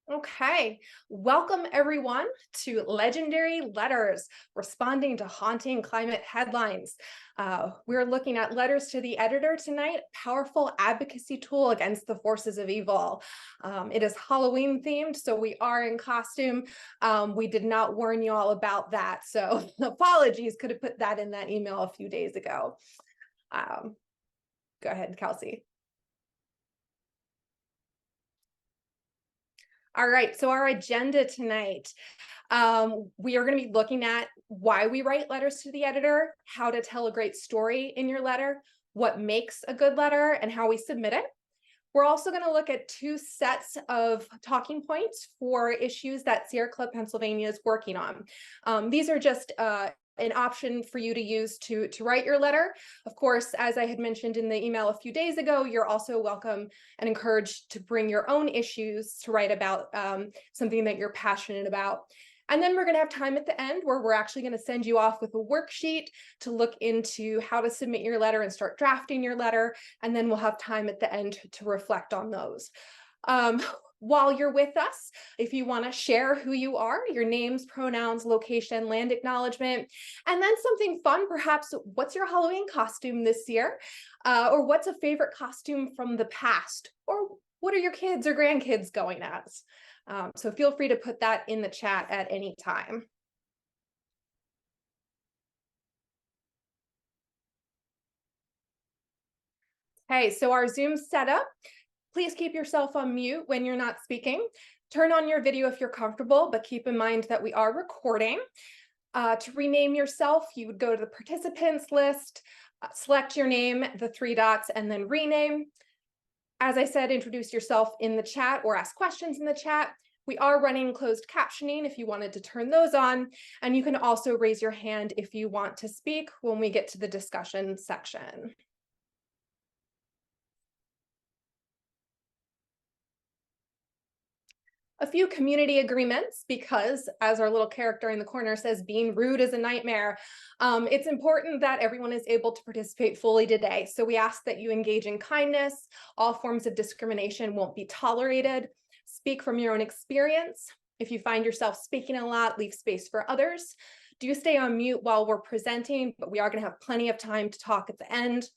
Okay, welcome everyone to Legendary Letters, responding to haunting climate headlines. We're looking at letters to the editor tonight, powerful advocacy tool against the forces of evil. It is Halloween themed, so we are in costume. We did not warn you all about that, so apologies, could have put that in that email a few days ago. Go ahead, Kelsey. All right, so our agenda tonight, we are going to be looking at why we write letters to the editor, how to tell a great story in your letter, what makes a good letter, and how we submit it. We're also going to look at two sets of talking points for issues that Sierra Club Pennsylvania is working on. These are just an option for you to use to write your letter. Of course, as I had mentioned in the email a few days ago, you're also welcome and encouraged to bring your own issues to write about something that you're passionate about. And then we're going to have time at the end where we're actually going to send you off with a worksheet to look into how to submit your letter and start drafting your letter. And then we'll have time at the end to reflect on those. While you're with us, if you want to share who you are, your names, pronouns, location, land acknowledgement, and then something fun, perhaps what's your Halloween costume this year? Or what's a favorite costume from the past? Or what are your kids or grandkids going as? So feel free to put that in the chat at any time. Okay, so our Zoom setup, please keep yourself on mute when you're not speaking. Turn on your video if you're comfortable, but keep in mind that we are recording. To rename yourself, you would go to the participants list, select your name, the three dots, and then rename. As I said, introduce yourself in the chat or ask questions in the chat. We are running closed captioning if you wanted to turn those on, and you can also raise your hand if you want to speak when we get to the discussion section. A few community agreements, because as our little character in the corner says, being rude is a nightmare. It's important that everyone is able to participate fully today. So we ask that you engage in kindness. All forms of discrimination won't be tolerated. Speak from your own experience. If you find yourself speaking a lot, leave space for others. Do stay on mute while we're presenting, but we are going to have plenty of time to talk at the end.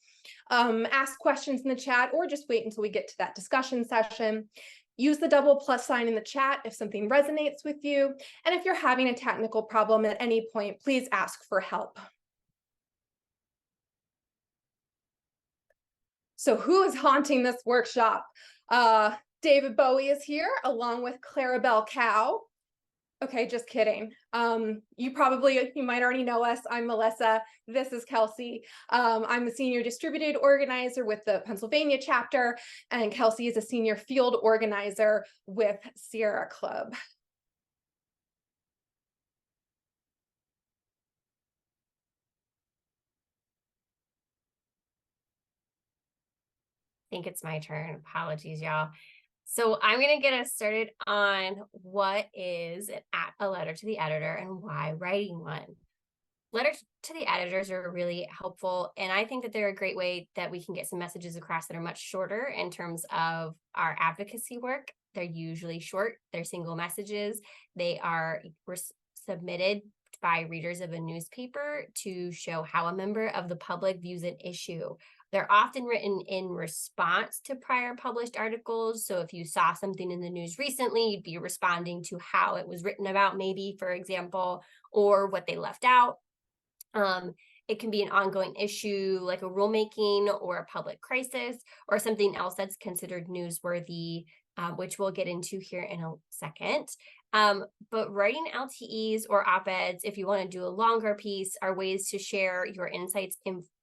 Ask questions in the chat or just wait until we get to that discussion session. Use the double plus sign in the chat if something resonates with you. And if you're having a technical problem at any point, please ask for help. So who is haunting this workshop? David Bowie is here along with Clarabelle Cow. Okay, just kidding. You might already know us. I'm Melissa. This is Kelsey. I'm the senior distributed organizer with the Pennsylvania chapter, and Kelsey is a senior field organizer with Sierra Club. I think it's my turn. Apologies, y'all. So I'm going to get us started on what is a letter to the editor and why writing one. Letters to the editors are really helpful, and I think that they're a great way that we can get some messages across that are much shorter in terms of our advocacy work. They're usually short. They're single messages. They are submitted by readers of a newspaper to show how a member of the public views an issue. They're often written in response to prior published articles. So if you saw something in the news recently, you'd be responding to how it was written about, maybe, for example, or what they left out. It can be an ongoing issue like a rulemaking or a public crisis or something else that's considered newsworthy, which we'll get into here in a second. But writing LTEs or op-eds, if you want to do a longer piece, are ways to share your insights,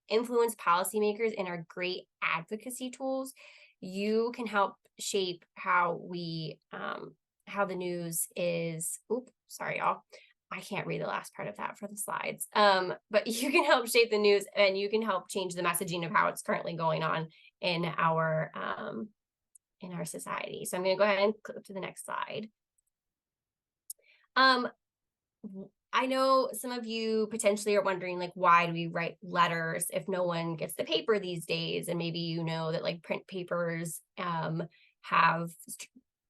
influence policymakers, and are great advocacy tools. You can help shape how the news is. Oops, sorry, y'all. I can't read the last part of that for the slides. But you can help shape the news, and you can help change the messaging of how it's currently going on in our society. So I'm going to go ahead and click to the next slide. I know some of you potentially are wondering, like, why do we write letters if no one gets the paper these days? And maybe you know that like print papers have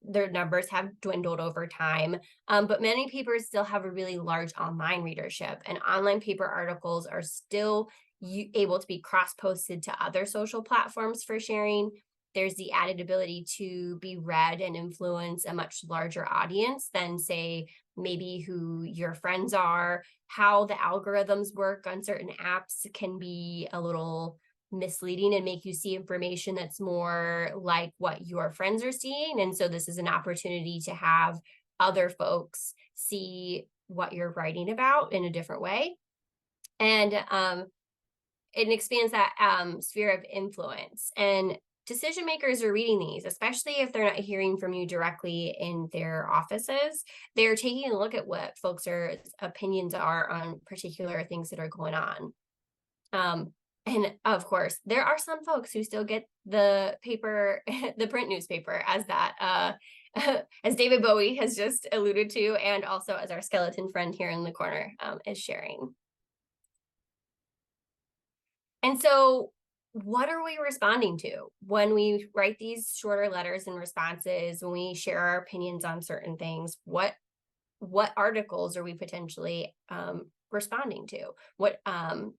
their numbers have dwindled over time. But many papers still have a really large online readership, and online paper articles are still able to be cross-posted to other social platforms for sharing. There's the added ability to be read and influence a much larger audience than, say, maybe who your friends are. How the algorithms work on certain apps can be a little misleading and make you see information that's more like what your friends are seeing. And so this is an opportunity to have other folks see what you're writing about in a different way. And it expands that sphere of influence. And decision makers are reading these, especially if they're not hearing from you directly in their offices. They're taking a look at what folks' opinions are on particular things that are going on. And of course, there are some folks who still get the paper, the print newspaper, as that, as David Bowie has just alluded to, and also as our skeleton friend here in the corner is sharing. And so what are we responding to when we write these shorter letters and responses, when we share our opinions on certain things? What articles are we potentially responding to? What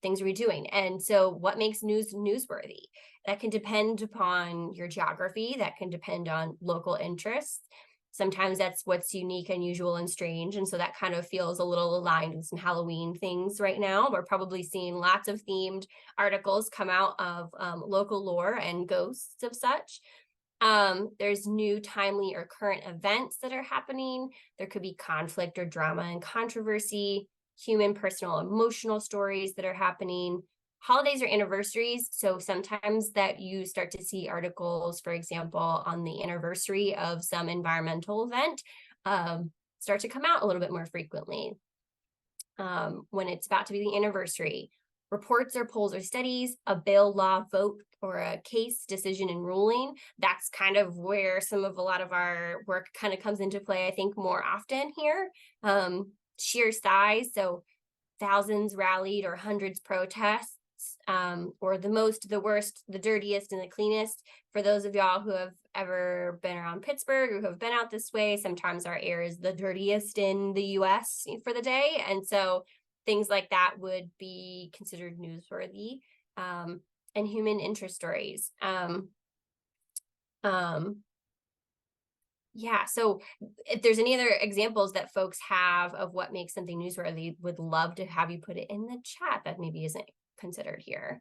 things are we doing? And so what makes news newsworthy? That can depend upon your geography. That can depend on local interests. Sometimes that's what's unique, unusual, and strange. And so that kind of feels a little aligned with some Halloween things right now. We're probably seeing lots of themed articles come out of local lore and ghosts of such. There's new, timely, or current events that are happening. There could be conflict or drama and controversy, human, personal, emotional stories that are happening, holidays or anniversaries. So sometimes that you start to see articles, for example, on the anniversary of some environmental event, start to come out a little bit more frequently. When it's about to be the anniversary, reports or polls or studies, a bill, law, vote, or a case, decision, and ruling. That's kind of where a lot of our work kind of comes into play, I think, more often here. Sheer size, so thousands rallied or hundreds protests, or the most, the worst, the dirtiest, and the cleanest. For those of y'all who have ever been around Pittsburgh or who have been out this way, sometimes our air is the dirtiest in the US for the day. And so things like that would be considered newsworthy. And human interest stories. Yeah, so if there's any other examples that folks have of what makes something newsworthy, would love to have you put it in the chat that maybe isn't considered here.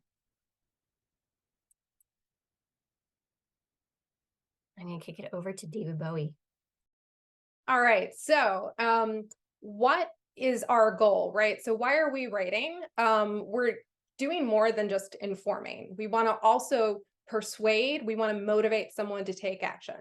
I'm going to kick it over to David Bowie. All right, so what is our goal, right? So why are we writing? We're doing more than just informing. We want to also persuade. We want to motivate someone to take action.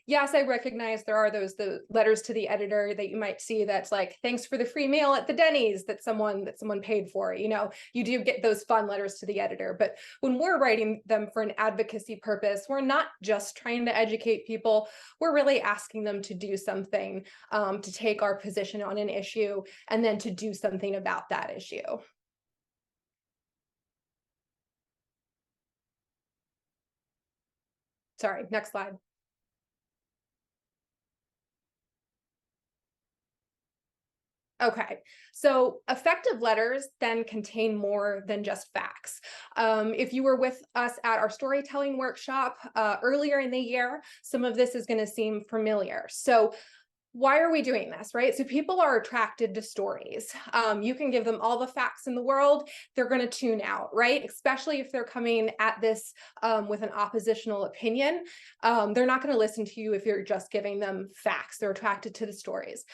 Yes, I recognize there are the letters to the editor that you might see that's like, thanks for the free meal at the Denny's that someone paid for. You know, you do get those fun letters to the editor, but when we're writing them for an advocacy purpose, we're not just trying to educate people. We're really asking them to do something, to take our position on an issue and then to do something about that issue. Sorry, next slide. Okay, so effective letters then contain more than just facts. If you were with us at our storytelling workshop earlier in the year, some of this is going to seem familiar. So why are we doing this, right? So people are attracted to stories. You can give them all the facts in the world, they're going to tune out, right? Especially if they're coming at this with an oppositional opinion. They're not going to listen to you if you're just giving them facts. They're attracted to the stories.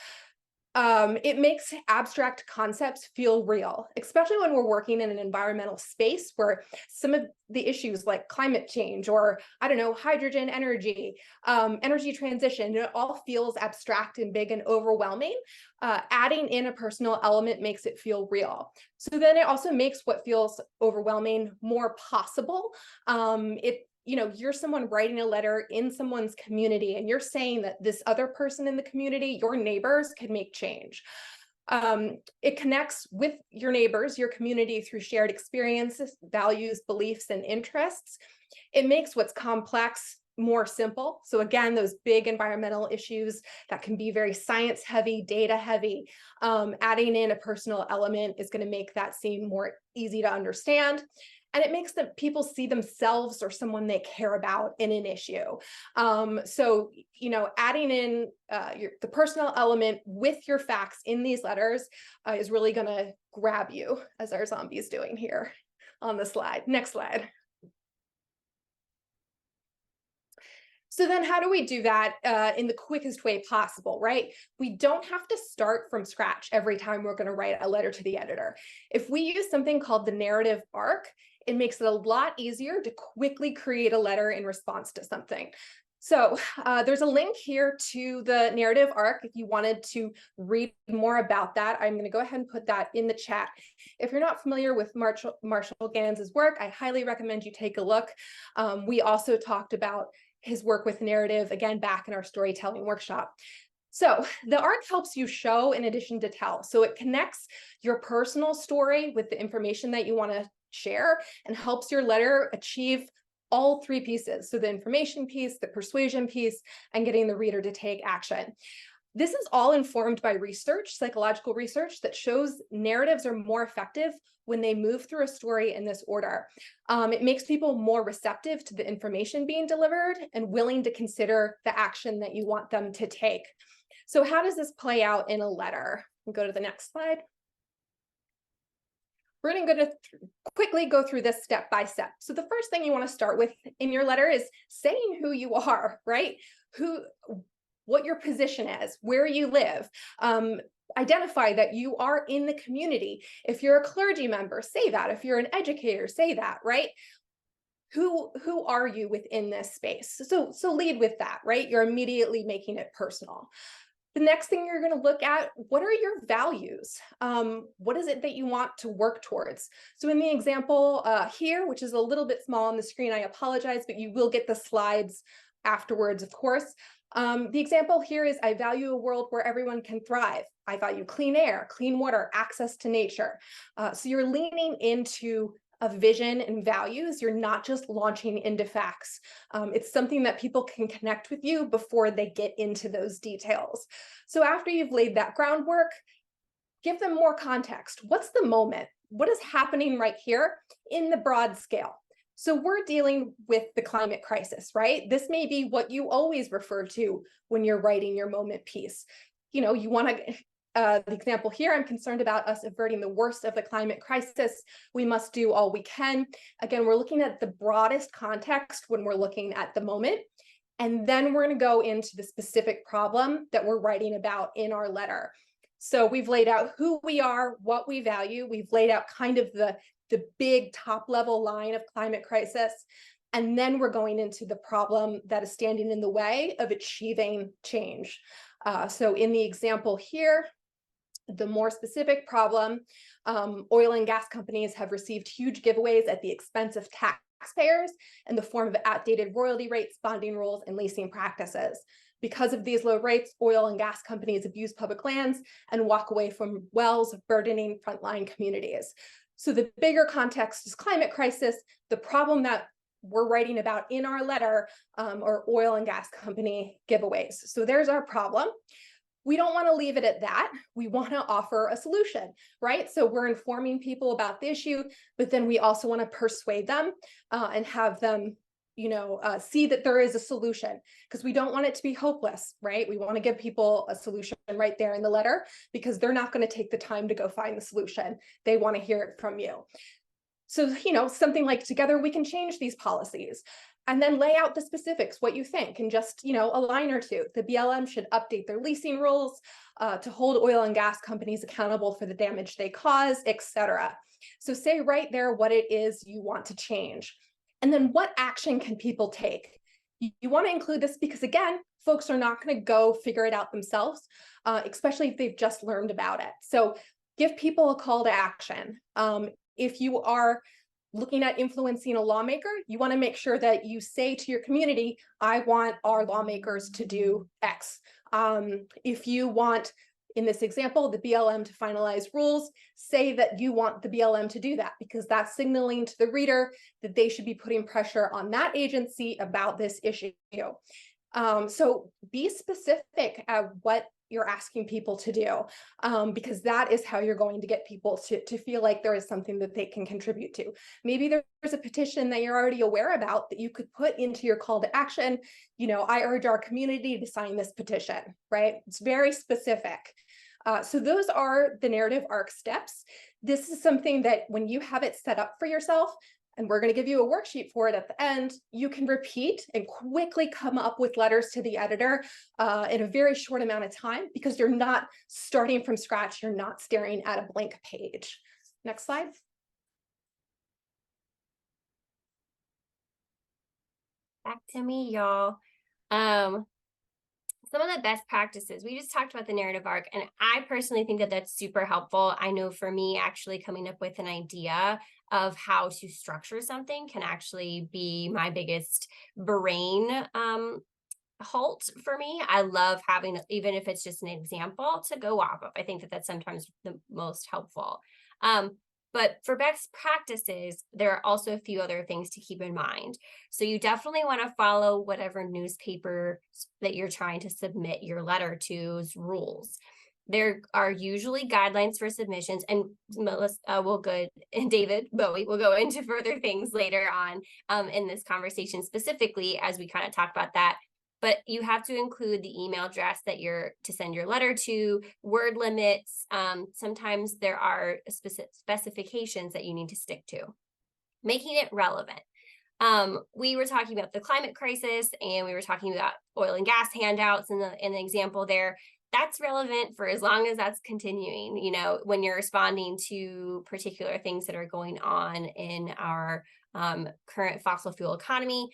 It makes abstract concepts feel real, especially when we're working in an environmental space where some of the issues like climate change or, I don't know, hydrogen energy, energy transition, it all feels abstract and big and overwhelming. Adding in a personal element makes it feel real. So then it also makes what feels overwhelming more possible. You're someone writing a letter in someone's community, and you're saying that this other person in the community, your neighbors, can make change. It connects with your neighbors, your community, through shared experiences, values, beliefs, and interests. It makes what's complex more simple. So again, those big environmental issues that can be very science heavy, data heavy, adding in a personal element is going to make that seem more easy to understand. And it makes the people see themselves or someone they care about in an issue. So, adding in the personal element with your facts in these letters is really going to grab you, as our zombie's doing here on the slide. Next slide. So then how do we do that in the quickest way possible, right? We don't have to start from scratch every time we're going to write a letter to the editor. If we use something called the narrative arc, it makes it a lot easier to quickly create a letter in response to something. So there's a link here to the narrative arc if you wanted to read more about that. I'm going to go ahead and put that in the chat. If you're not familiar with Marshall Gans's work, I highly recommend you take a look. We also talked about his work with narrative, again, back in our storytelling workshop. So the arc helps you show in addition to tell. So it connects your personal story with the information that you want to share and helps your letter achieve all three pieces. So the information piece, the persuasion piece, and getting the reader to take action. This is all informed by research, psychological research, that shows narratives are more effective when they move through a story in this order. It makes people more receptive to the information being delivered and willing to consider the action that you want them to take. So how does this play out in a letter? We'll go to the next slide. We're going to quickly go through this step by step. So the first thing you want to start with in your letter is saying who you are, right? What your position is, where you live. Identify that you are in the community. If you're a clergy member, say that. If you're an educator, say that, right? Who are you within this space? So lead with that, right? You're immediately making it personal. The next thing you're going to look at, what are your values? What is it that you want to work towards? So in the example here, which is a little bit small on the screen, I apologize, but you will get the slides afterwards, of course. The example here is, I value a world where everyone can thrive. I value clean air, clean water, access to nature. So you're leaning into a vision and values. You're not just launching into facts. It's something that people can connect with you before they get into those details. So after you've laid that groundwork, give them more context. What's the moment? What is happening right here in the broad scale? So we're dealing with the climate crisis, right? This may be what you always refer to when you're writing your moment piece. You want to, the example here, I'm concerned about us averting the worst of the climate crisis. We must do all we can. Again, we're looking at the broadest context when we're looking at the moment. And then we're going to go into the specific problem that we're writing about in our letter. So we've laid out who we are, what we value. We've laid out kind of the big top level line of climate crisis. And then we're going into the problem that is standing in the way of achieving change. So in the example here, the more specific problem, oil and gas companies have received huge giveaways at the expense of taxpayers in the form of outdated royalty rates, bonding rules, and leasing practices. Because of these low rates, oil and gas companies abuse public lands and walk away from wells, burdening frontline communities. So the bigger context is climate crisis. The problem that we're writing about in our letter are oil and gas company giveaways. So there's our problem. We don't want to leave it at that. We want to offer a solution, right? So we're informing people about the issue, but then we also want to persuade them and have them see that there is a solution, because we don't want it to be hopeless, right? We want to give people a solution right there in the letter, because they're not going to take the time to go find the solution. They want to hear it from you. So, something like, together we can change these policies, and then lay out the specifics, what you think, and just, a line or two. The BLM should update their leasing rules to hold oil and gas companies accountable for the damage they cause, etc. So say right there what it is you want to change. And then what action can people take? You want to include this because, again, folks are not going to go figure it out themselves, especially if they've just learned about it. So give people a call to action. If you are looking at influencing a lawmaker, you want to make sure that you say to your community, I want our lawmakers to do X. If you want in this example, the BLM to finalize rules, say that you want the BLM to do that, because that's signaling to the reader that they should be putting pressure on that agency about this issue. So be specific at what you're asking people to do, because that is how you're going to get people to feel like there is something that they can contribute to. Maybe there's a petition that you're already aware about that you could put into your call to action. I urge our community to sign this petition, right? It's very specific. So those are the narrative arc steps. This is something that when you have it set up for yourself, and we're going to give you a worksheet for it at the end, you can repeat and quickly come up with letters to the editor in a very short amount of time, because you're not starting from scratch. You're not staring at a blank page. Next slide. Back to me, y'all. Some of the best practices, we just talked about the narrative arc, and I personally think that that's super helpful. I know for me, actually coming up with an idea of how to structure something can actually be my biggest brain halt for me. I love having, even if it's just an example to go off of. I think that that's sometimes the most helpful. But for best practices, there are also a few other things to keep in mind. So you definitely want to follow whatever newspaper that you're trying to submit your letter to's rules. There are usually guidelines for submissions, and Melissa will go, and David Bowie will go into further things later on in this conversation, specifically as we kind of talk about that. But you have to include the email address that you're to send your letter to, word limits. Sometimes there are specifications that you need to stick to, making it relevant. We were talking about the climate crisis, and we were talking about oil and gas handouts in the example there. That's relevant for as long as that's continuing, when you're responding to particular things that are going on in our current fossil fuel economy.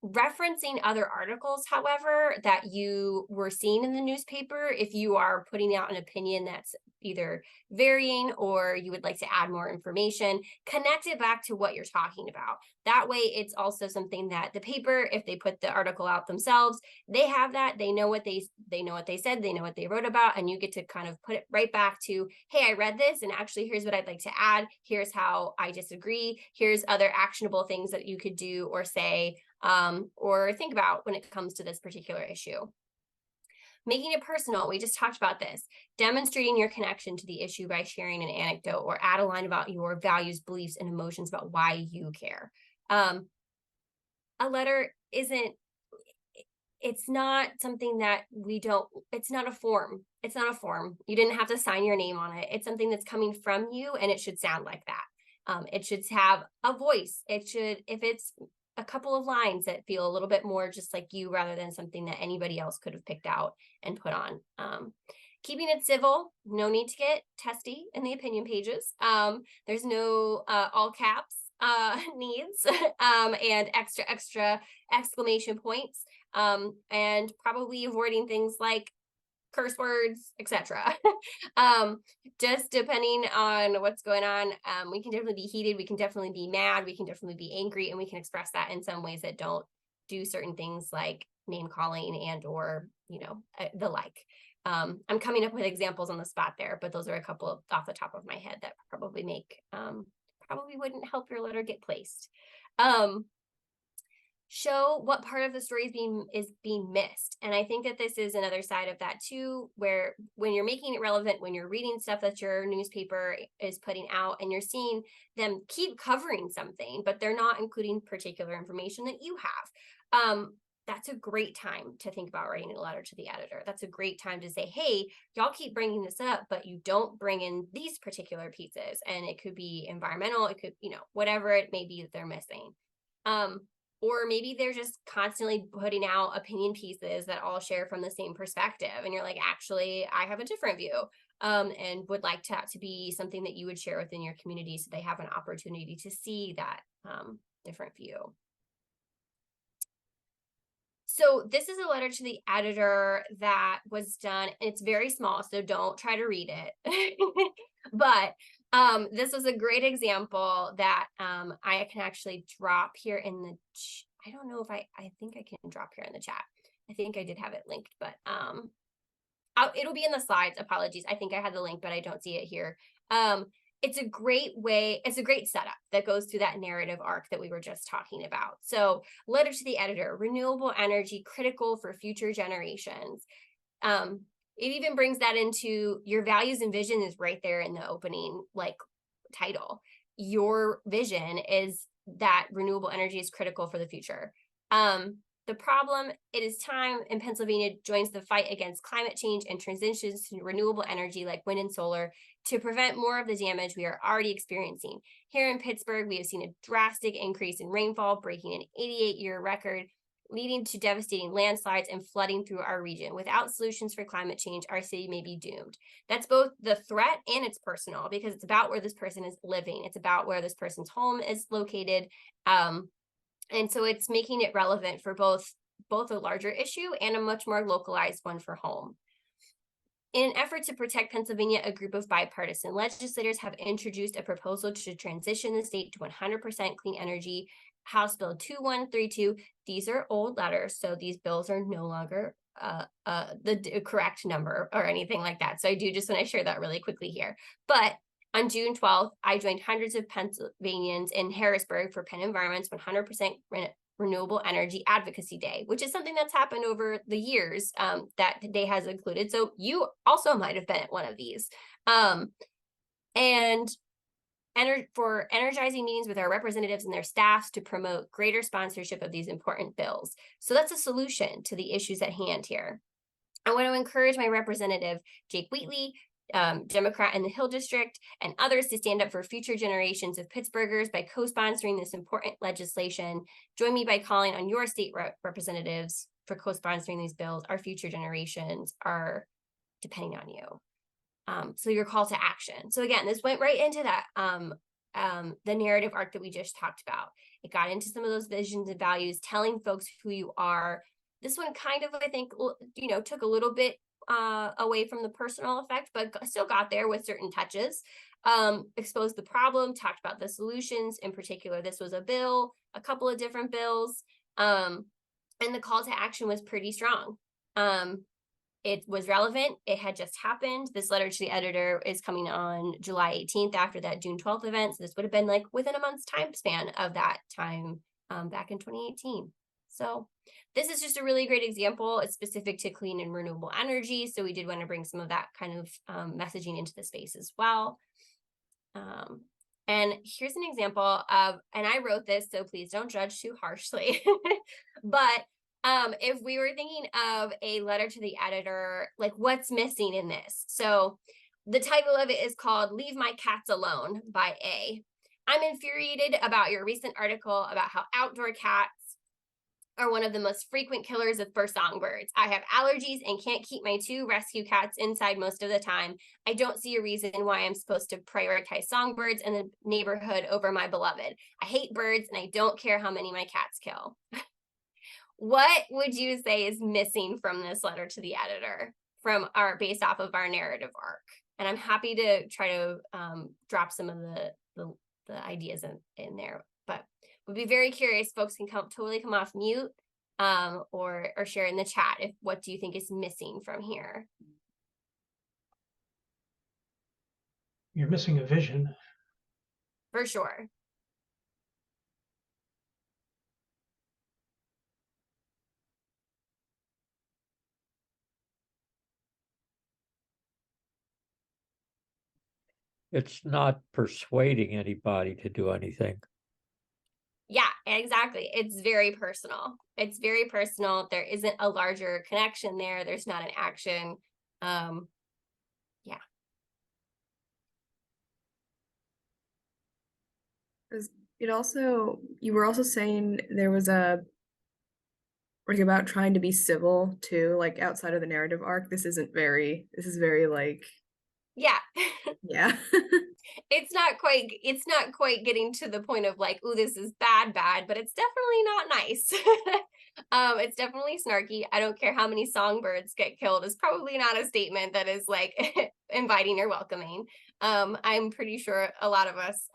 Referencing other articles, however, that you were seeing in the newspaper, if you are putting out an opinion that's either varying or you would like to add more information, connect it back to what you're talking about. That way, it's also something that the paper, if they put the article out themselves, they have that, they know what they said, they know what they wrote about, and you get to kind of put it right back to, hey, I read this, and actually here's what I'd like to add, here's how I disagree, here's other actionable things that you could do or say, or think about when it comes to this particular issue. Making it personal, we just talked about this. Demonstrating your connection to the issue by sharing an anecdote or add a line about your values, beliefs, and emotions about why you care. A letter it's not something that it's not a form. It's not a form. You didn't have to sign your name on it. It's something that's coming from you, and it should sound like that. It should have a voice. If it's a couple of lines that feel a little bit more just like you rather than something that anybody else could have picked out and put on. Keeping it civil, no need to get testy in the opinion pages. There's no all caps needs and extra exclamation points, and probably avoiding things like curse words, etc. Just depending on what's going on, we can definitely be heated, we can definitely be mad, we can definitely be angry, and we can express that in some ways that don't do certain things like name calling and or the like. I'm coming up with examples on the spot there, but those are a couple off the top of my head that probably wouldn't help your letter get placed. Show what part of the story is being missed. And I think that this is another side of that too, where when you're making it relevant, when you're reading stuff that your newspaper is putting out and you're seeing them keep covering something, but they're not including particular information that you have. That's a great time to think about writing a letter to the editor. That's a great time to say, hey, y'all keep bringing this up, but you don't bring in these particular pieces. And it could be environmental, it could, whatever it may be that they're missing. Or maybe they're just constantly putting out opinion pieces that all share from the same perspective. And you're like, actually, I have a different view, and would like that to be something that you would share within your community so they have an opportunity to see that different view. So this is a letter to the editor that was done. It's very small, so don't try to read it. But this was a great example that I can actually drop here in the I don't know if I think I can drop here in the chat. I think I did have it linked, but it'll be in the slides. Apologies. I think I had the link, but I don't see it here. It's a great way, it's a great setup that goes through that narrative arc that we were just talking about. So, letter to the editor, renewable energy critical for future generations. It even brings that into your values and vision is right there in the opening, like, title. Your vision is that renewable energy is critical for the future. The problem, it is time, and Pennsylvania joins the fight against climate change and transitions to renewable energy like wind and solar to prevent more of the damage we are already experiencing. Here in Pittsburgh, we have seen a drastic increase in rainfall, breaking an 88-year record, leading to devastating landslides and flooding through our region. Without solutions for climate change, our city may be doomed. That's both the threat and it's personal, because it's about where this person is living. It's about where this person's home is located. And so it's making it relevant for both a larger issue and a much more localized one for home. In an effort to protect Pennsylvania, a group of bipartisan legislators have introduced a proposal to transition the state to 100% clean energy. House Bill 2132. These are old letters, so these bills are no longer the correct number or anything like that. So I do just want to share that really quickly here. But on June 12th, I joined hundreds of Pennsylvanians in Harrisburg for Penn Environment's 100% Renewable Energy Advocacy Day, which is something that's happened over the years that the day has included. So you also might have been at one of these. And for energizing meetings with our representatives and their staffs to promote greater sponsorship of these important bills. So that's a solution to the issues at hand here. I want to encourage my representative, Jake Wheatley, Democrat in the Hill District, and others to stand up for future generations of Pittsburghers by co-sponsoring this important legislation. Join me by calling on your state representatives for co-sponsoring these bills. Our future generations are depending on you. So your call to action. So again, this went right into that, the narrative arc that we just talked about. It got into some of those visions and values, telling folks who you are. This one kind of, I think, took a little bit away from the personal effect, but still got there with certain touches. Exposed the problem, talked about the solutions. In particular, this was a bill, a couple of different bills, and the call to action was pretty strong. It was relevant. It had just happened. This letter to the editor is coming on July 18th after that June 12th event. So this would have been like within a month's time span of that time back in 2018. So this is just a really great example. It's specific to clean and renewable energy. So we did want to bring some of that kind of messaging into the space as well. And here's an example of, and I wrote this, so please don't judge too harshly, but if we were thinking of a letter to the editor, like what's missing in this? So the title of it is called Leave My Cats Alone by A. I'm infuriated about your recent article about how outdoor cats are one of the most frequent killers for songbirds. I have allergies and can't keep my 2 rescue cats inside most of the time. I don't see a reason why I'm supposed to prioritize songbirds in the neighborhood over my beloved. I hate birds and I don't care how many my cats kill. What would you say is missing from this letter to the editor based off of our narrative arc? And I'm happy to try to drop some of the ideas in there, but would be very curious. Folks can totally come off mute or share in the chat what do you think is missing from here? You're missing a vision. For sure. It's not persuading anybody to do anything. Yeah, exactly. It's very personal. It's very personal. There isn't a larger connection there. There's not an action. Yeah. You were also saying there was like about trying to be civil too, like outside of the narrative arc. This is very like, Yeah. yeah. It's not quite getting to the point of like, oh, this is bad, but it's definitely not nice. It's definitely snarky. I don't care how many songbirds get killed. It's probably not a statement that is like inviting or welcoming. I'm pretty sure a lot of us,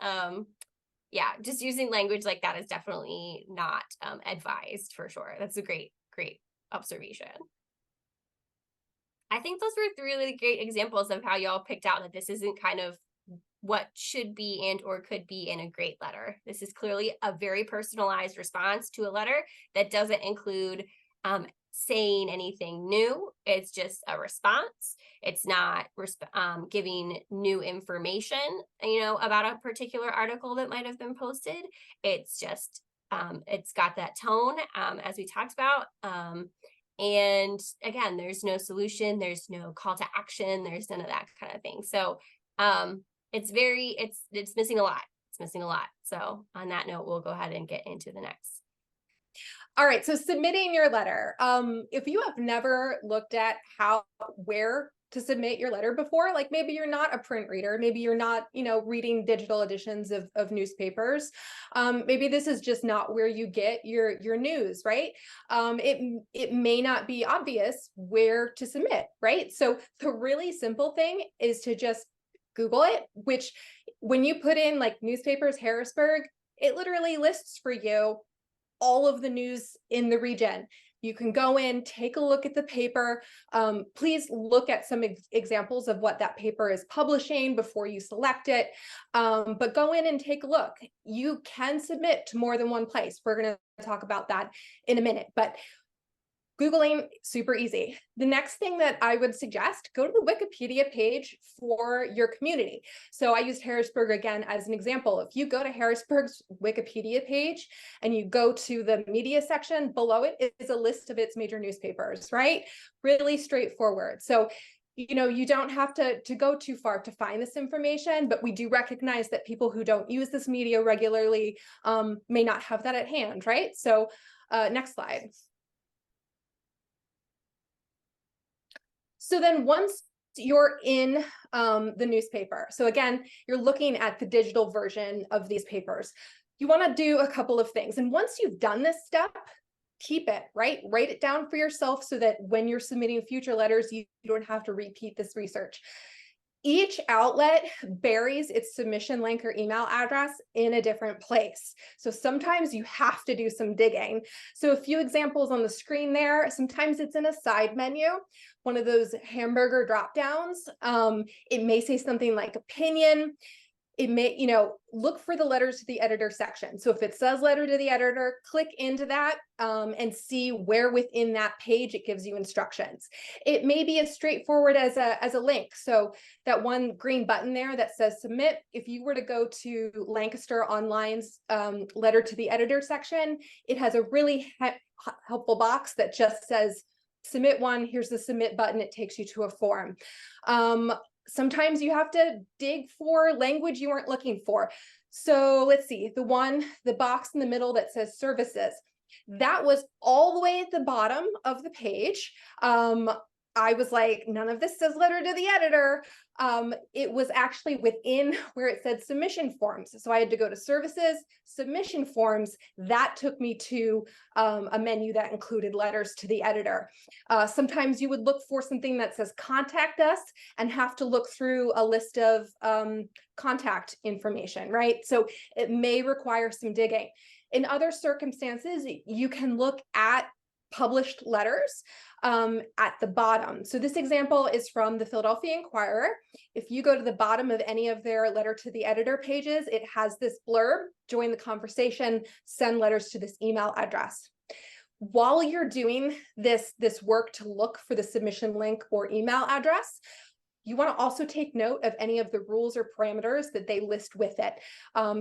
yeah, just using language like that is definitely not advised for sure. That's a great observation. I think those were 3 really great examples of how y'all picked out that this isn't kind of what should be and or could be in a great letter. This is clearly a very personalized response to a letter that doesn't include saying anything new. It's just a response. It's not giving new information, about a particular article that might have been posted. It's just, it's got that tone, as we talked about. And again, there's no solution, there's no call to action, there's none of that kind of thing. So it's missing a lot. It's missing a lot. So on that note, we'll go ahead and get into the next. All right, so submitting your letter. If you have never looked at where to submit your letter before, like maybe you're not a print reader, maybe you're not, reading digital editions of newspapers. Maybe this is just not where you get your news, right? It may not be obvious where to submit, right? So the really simple thing is to just Google it, which when you put in like newspapers Harrisburg, it literally lists for you all of the news in the region. You can go in, take a look at the paper. Please look at some examples of what that paper is publishing before you select it. But go in and take a look. You can submit to more than one place. We're going to talk about that in a minute, but Googling, super easy. The next thing that I would suggest, go to the Wikipedia page for your community. So I used Harrisburg again as an example. If you go to Harrisburg's Wikipedia page and you go to the media section, below it is a list of its major newspapers, right? Really straightforward. So you don't have to go too far to find this information, but we do recognize that people who don't use this media regularly may not have that at hand, right? So next slide. So then once you're in the newspaper, so again, you're looking at the digital version of these papers, you want to do a couple of things. And once you've done this step, keep it, right? Write it down for yourself so that when you're submitting future letters, you don't have to repeat this research. Each outlet buries its submission link or email address in a different place. So sometimes you have to do some digging. So a few examples on the screen there. Sometimes it's in a side menu, one of those hamburger drop downs. It may say something like opinion. It may, look for the letters to the editor section. So if it says letter to the editor, click into that and see where within that page it gives you instructions. It may be as straightforward as a link. So that one green button there that says submit, if you were to go to Lancaster Online's letter to the editor section, it has a really helpful box that just says submit one, here's the submit button, it takes you to a form. Sometimes you have to dig for language you weren't looking for. So let's see, the box in the middle that says services, that was all the way at the bottom of the page. I was like, none of this says letter to the editor. It was actually within where it said submission forms. So I had to go to services, submission forms. That took me to a menu that included letters to the editor. Sometimes you would look for something that says contact us and have to look through a list of contact information, right? So it may require some digging. In other circumstances, you can look at published letters at the bottom. So this example is from the Philadelphia Inquirer. If you go to the bottom of any of their letter to the editor pages, it has this blurb, join the conversation, send letters to this email address. While you're doing this work to look for the submission link or email address, you want to also take note of any of the rules or parameters that they list with it.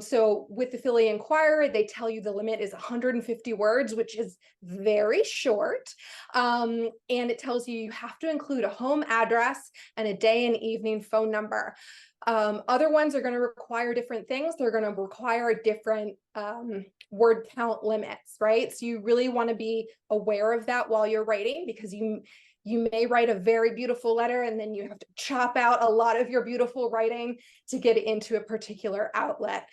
So with the Philly Inquirer, they tell you the limit is 150 words, which is very short. And it tells you have to include a home address and a day and evening phone number. Other ones are going to require different things. They're going to require different word count limits, right? So you really want to be aware of that while you're writing, because you may write a very beautiful letter and then you have to chop out a lot of your beautiful writing to get it into a particular outlet.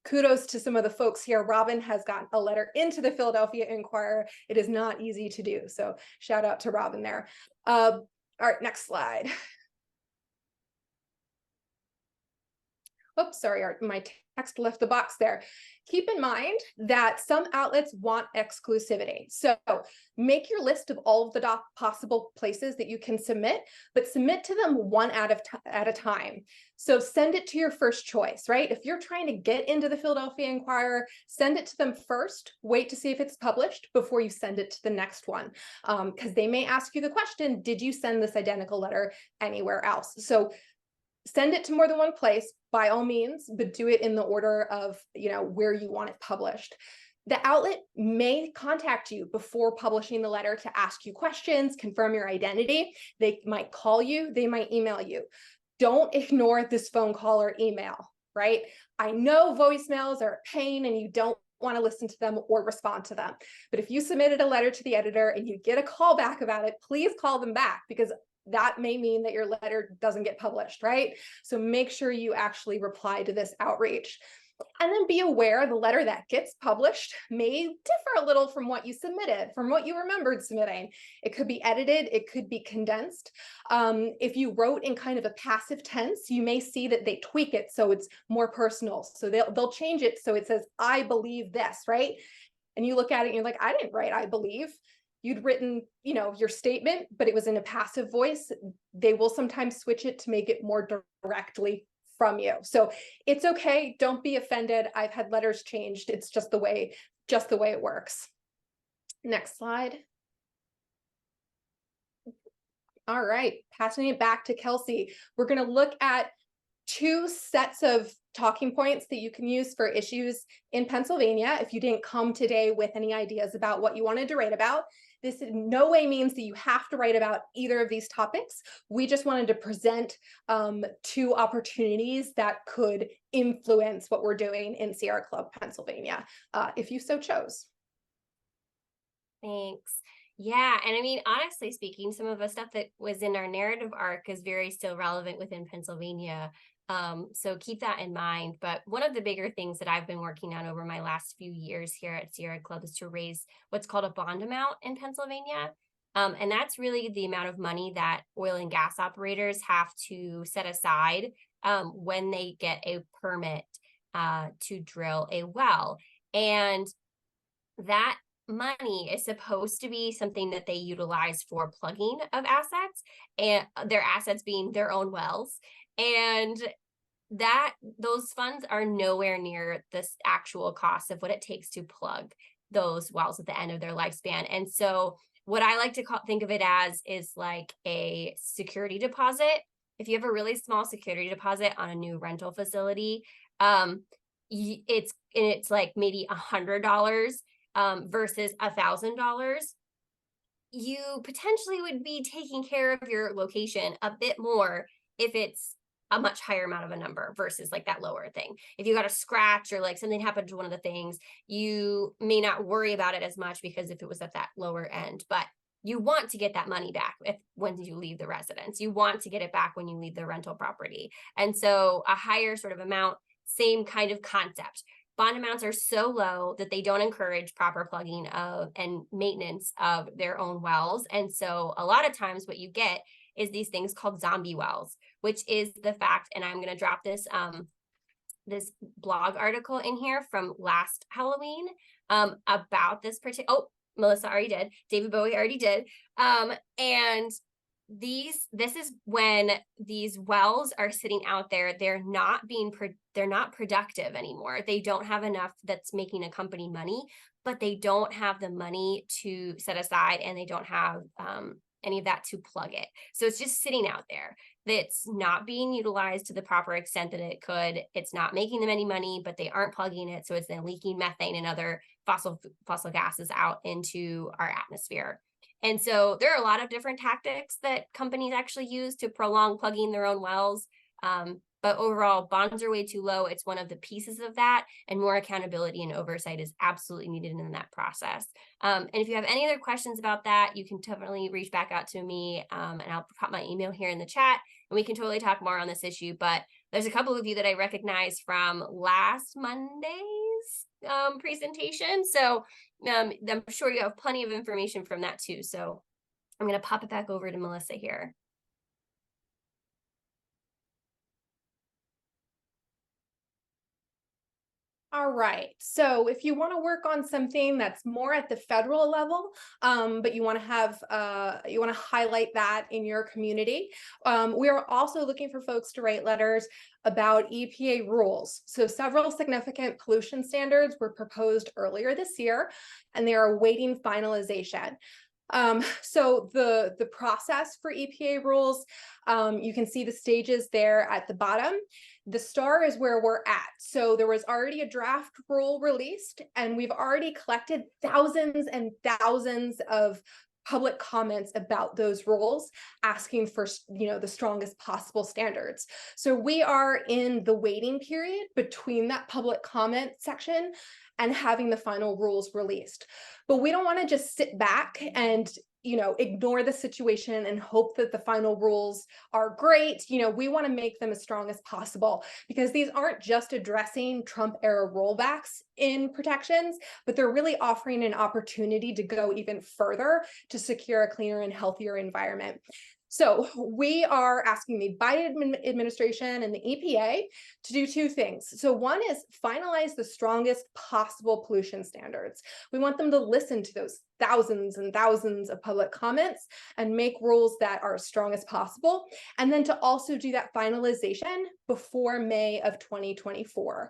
Kudos to some of the folks here. Robin has gotten a letter into the Philadelphia Inquirer. It is not easy to do. So shout out to Robin there. All right, next slide. oops, sorry, my text left the box there. Keep in mind that some outlets want exclusivity. So make your list of all of the possible places that you can submit, but submit to them one at a time. So send it to your first choice, right? If you're trying to get into the Philadelphia Inquirer, send it to them first, wait to see if it's published before you send it to the next one. Because they may ask you the question, did you send this identical letter anywhere else? So send it to more than one place by all means, but do it in the order of, where you want it published. The outlet may contact you before publishing the letter to ask you questions, confirm your identity. They might call you, they might email you. Don't ignore this phone call or email, right? I know voicemails are a pain and you don't want to listen to them or respond to them. But if you submitted a letter to the editor and you get a call back about it, please call them back, because that may mean that your letter doesn't get published, right? So make sure you actually reply to this outreach. And then be aware the letter that gets published may differ a little from what you submitted, from what you remembered submitting. It could be edited, it could be condensed. If you wrote in kind of a passive tense, you may see that they tweak it so it's more personal. So they'll change it so it says, I believe this, right? And you look at it and you're like, I didn't write I believe. You'd written, your statement, but it was in a passive voice. They will sometimes switch it to make it more directly from you. So it's okay. Don't be offended. I've had letters changed. It's just the way it works. Next slide. All right, passing it back to Kelsey. We're going to look at 2 sets of talking points that you can use for issues in Pennsylvania. If you didn't come today with any ideas about what you wanted to write about, this in no way means that you have to write about either of these topics. We just wanted to present 2 opportunities that could influence what we're doing in Sierra Club, Pennsylvania, if you so chose. Thanks. Yeah, and I mean, honestly speaking, some of the stuff that was in our narrative arc is very still relevant within Pennsylvania. So keep that in mind. But one of the bigger things that I've been working on over my last few years here at Sierra Club is to raise what's called a bond amount in Pennsylvania. And that's really the amount of money that oil and gas operators have to set aside when they get a permit to drill a well. And that money is supposed to be something that they utilize for plugging of assets, and their assets being their own wells. And that those funds are nowhere near the actual cost of what it takes to plug those wells at the end of their lifespan. And so what I like to think of it as is like a security deposit. If you have a really small security deposit on a new rental facility, it's like maybe $100 versus $1,000, you potentially would be taking care of your location a bit more if it's a much higher amount of a number versus like that lower thing. If you got a scratch or like something happened to one of the things, you may not worry about it as much because if it was at that lower end, but you want to get that money back when you leave the residence. You want to get it back when you leave the rental property. And so a higher sort of amount, same kind of concept. Bond amounts are so low that they don't encourage proper plugging of and maintenance of their own wells. And so a lot of times what you get is these things called zombie wells, which is the fact, and I'm going to drop this this blog article in here from last Halloween about this particular, oh, Melissa already did, David Bowie already did. And this is when these wells are sitting out there, they're not productive anymore. They don't have enough that's making a company money, but they don't have the money to set aside, and they don't have any of that to plug it. So it's just sitting out there. That's not being utilized to the proper extent that it could. It's not making them any money, but they aren't plugging it. So it's then leaking methane and other fossil gases out into our atmosphere. And so there are a lot of different tactics that companies actually use to prolong plugging their own wells. But overall, bonds are way too low. It's one of the pieces of that, and more accountability and oversight is absolutely needed in that process. And if you have any other questions about that, you can definitely reach back out to me, and I'll pop my email here in the chat, and we can totally talk more on this issue. But there's a couple of you that I recognize from last Monday's presentation. So I'm sure you have plenty of information from that too. So I'm going to pop it back over to Melissa here. All right. So if you want to work on something that's more at the federal level, but you want to have you want to highlight that in your community, we are also looking for folks to write letters about EPA rules. So several significant pollution standards were proposed earlier this year, and they are awaiting finalization. So the process for EPA rules, you can see the stages there at the bottom. The star is where we're at. So there was already a draft rule released, and we've already collected thousands and thousands of public comments about those rules, asking for, the strongest possible standards. So we are in the waiting period between that public comment section and having the final rules released. But we don't want to just sit back and ignore the situation and hope that the final rules are great. We want to make them as strong as possible, because these aren't just addressing Trump era rollbacks in protections, but they're really offering an opportunity to go even further to secure a cleaner and healthier environment. So we are asking the Biden administration and the EPA to do two things. So one is finalize the strongest possible pollution standards. We want them to listen to those thousands and thousands of public comments and make rules that are as strong as possible. And then to also do that finalization before May of 2024.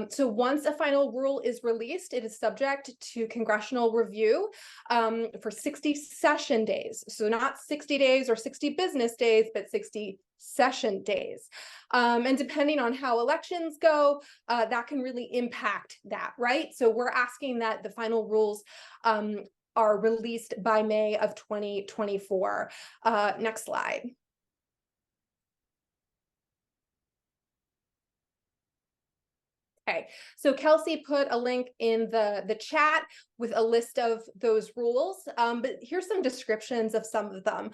So once a final rule is released, it is subject to congressional review for 60 session days. So not 60 days or 60 business days, but 60 session days. And depending on how elections go, that can really impact that, right? So we're asking that the final rules are released by May of 2024. Next slide. Okay, so Kelsey put a link in the chat with a list of those rules, but here's some descriptions of some of them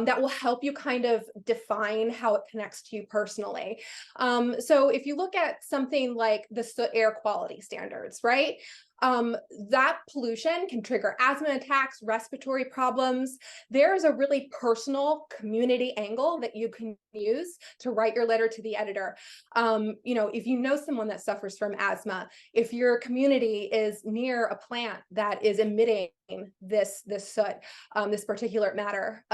that will help you kind of define how it connects to you personally. So if you look at something like the air quality standards, right? That pollution can trigger asthma attacks, respiratory problems. There's a really personal community angle that you can use to write your letter to the editor. If you know someone that suffers from asthma, if your community is near a plant that is emitting this soot, this particulate matter,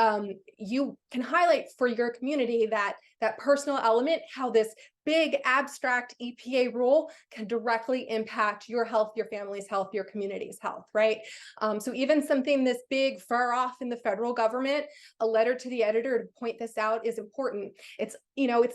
you can highlight for your community that personal element, how this big abstract EPA rule can directly impact your health, your family's health, your community's health, right? So even something this big, far off in the federal government, a letter to the editor to point this out is important. It's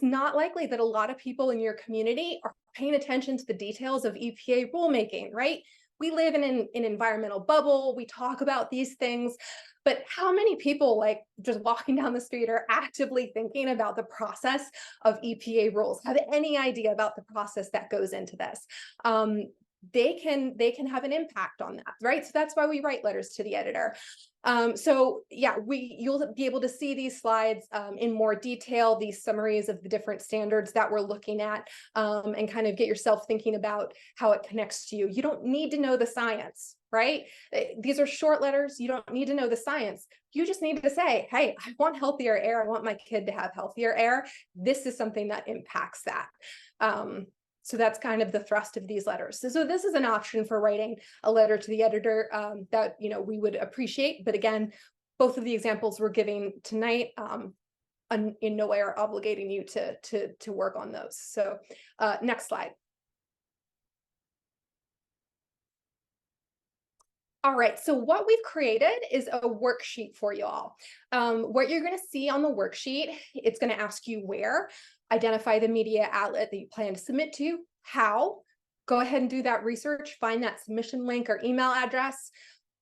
not likely that a lot of people in your community are paying attention to the details of EPA rulemaking, right? We live in an environmental bubble. We talk about these things, but how many people, like just walking down the street, are actively thinking about the process of EPA rules, have any idea about the process that goes into this? They can have an impact on that, right? So that's why we write letters to the editor. So yeah, you'll be able to see these slides in more detail, these summaries of the different standards that we're looking at, and kind of get yourself thinking about how it connects to you. You don't need to know the science, right? These are short letters. You don't need to know the science. You just need to say, hey, I want healthier air. I want my kid to have healthier air. This is something that impacts that. So that's kind of the thrust of these letters. So this is an option for writing a letter to the editor that we would appreciate. But again, both of the examples we're giving tonight in no way are obligating you to work on those. So next slide. All right, so what we've created is a worksheet for you all. What you're going to see on the worksheet, it's going to ask you where, identify the media outlet that you plan to submit to, how, go ahead and do that research, find that submission link or email address,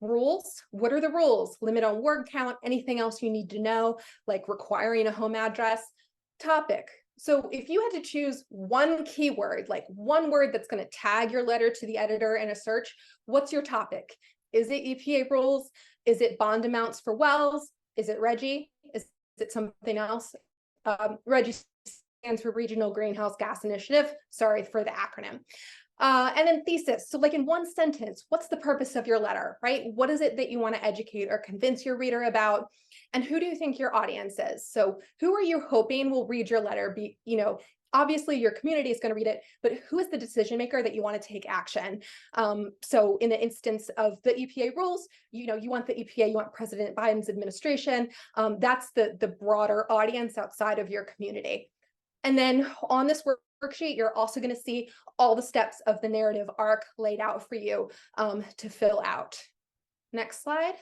rules, what are the rules, limit on word count, anything else you need to know, like requiring a home address, topic. So if you had to choose one keyword, like one word that's going to tag your letter to the editor in a search, what's your topic? Is it EPA rules? Is it bond amounts for wells? Is it RGGI? Is it something else? RGGI stands for Regional Greenhouse Gas Initiative. Sorry for the acronym. And then thesis. So like in one sentence, what's the purpose of your letter, right? What is it that you want to educate or convince your reader about? And who do you think your audience is? So who are you hoping will read your letter, Obviously your community is going to read it, but who is the decision maker that you want to take action? So in the instance of the EPA rules, you want the EPA, you want President Biden's administration. That's the broader audience outside of your community. And then on this worksheet, you're also going to see all the steps of the narrative arc laid out for you to fill out. Next slide.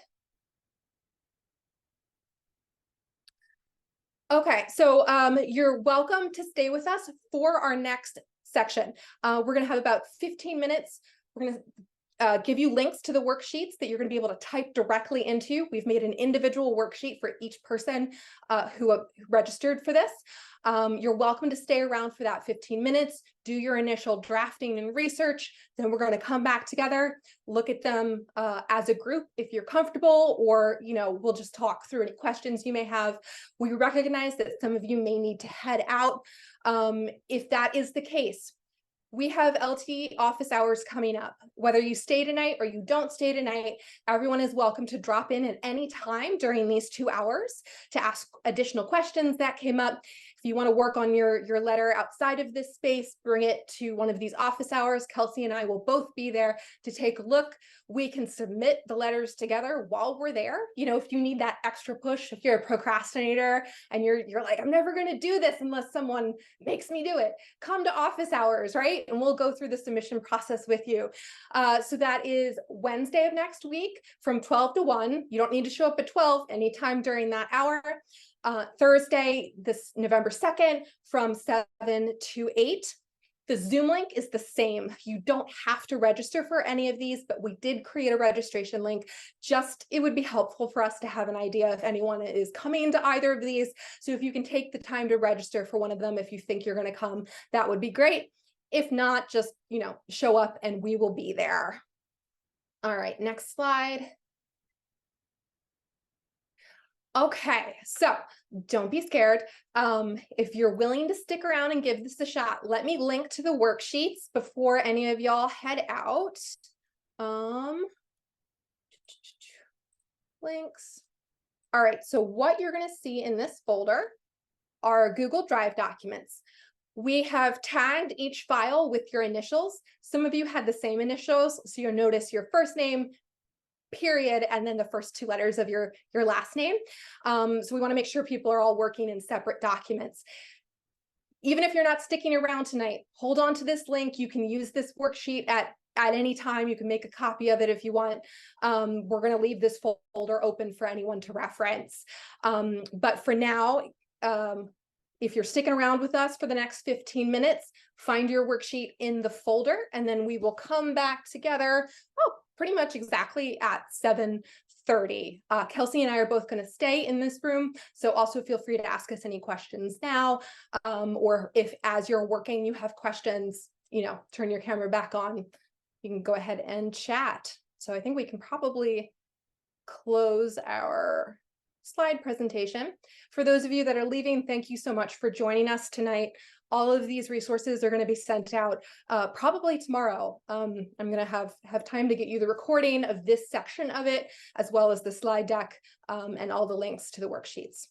Okay, so you're welcome to stay with us for our next section. We're going to have about 15 minutes. We're going to give you links to the worksheets that you're going to be able to type directly into. We've made an individual worksheet for each person who registered for this. You're welcome to stay around for that 15 minutes, do your initial drafting and research. Then we're going to come back together, look at them as a group if you're comfortable, or we'll just talk through any questions you may have. We recognize that some of you may need to head out. If that is the case, we have LT office hours coming up. Whether you stay tonight or you don't stay tonight, everyone is welcome to drop in at any time during these 2 hours to ask additional questions that came up. If you want to work on your letter outside of this space, bring it to one of these office hours. Kelsey and I will both be there to take a look. We can submit the letters together while we're there. If you need that extra push, if you're a procrastinator and you're like, I'm never going to do this unless someone makes me do it, come to office hours, right? And we'll go through the submission process with you. So that is Wednesday of next week from 12 to 1. You don't need to show up at 12 anytime during that hour. Thursday, this November 2nd from 7 to 8. The Zoom link is the same. You don't have to register for any of these, but we did create a registration link. It would be helpful for us to have an idea if anyone is coming to either of these. So if you can take the time to register for one of them, if you think you're going to come, that would be great. If not, just, show up and we will be there. All right, next slide. Okay, so don't be scared. If you're willing to stick around and give this a shot, let me link to the worksheets before any of y'all head out. Links. All right, so what you're going to see in this folder are Google Drive documents. We have tagged each file with your initials. Some of you had the same initials, so you'll notice your first name, period, and then the first 2 letters of your last name. So we want to make sure people are all working in separate documents. Even if you're not sticking around tonight, hold on to this link. You can use this worksheet at any time. You can make a copy of it if you want. We're going to leave this folder open for anyone to reference. But for now, if you're sticking around with us for the next 15 minutes, find your worksheet in the folder, and then we will come back together pretty much exactly at 7:30. Kelsey and I are both going to stay in this room, so also feel free to ask us any questions now, or if as you're working you have questions, turn your camera back on. You can go ahead and chat. So I think we can probably close our slide presentation. For those of you that are leaving, thank you so much for joining us tonight. All of these resources are going to be sent out probably tomorrow. I'm going to have time to get you the recording of this section of it, as well as the slide deck and all the links to the worksheets.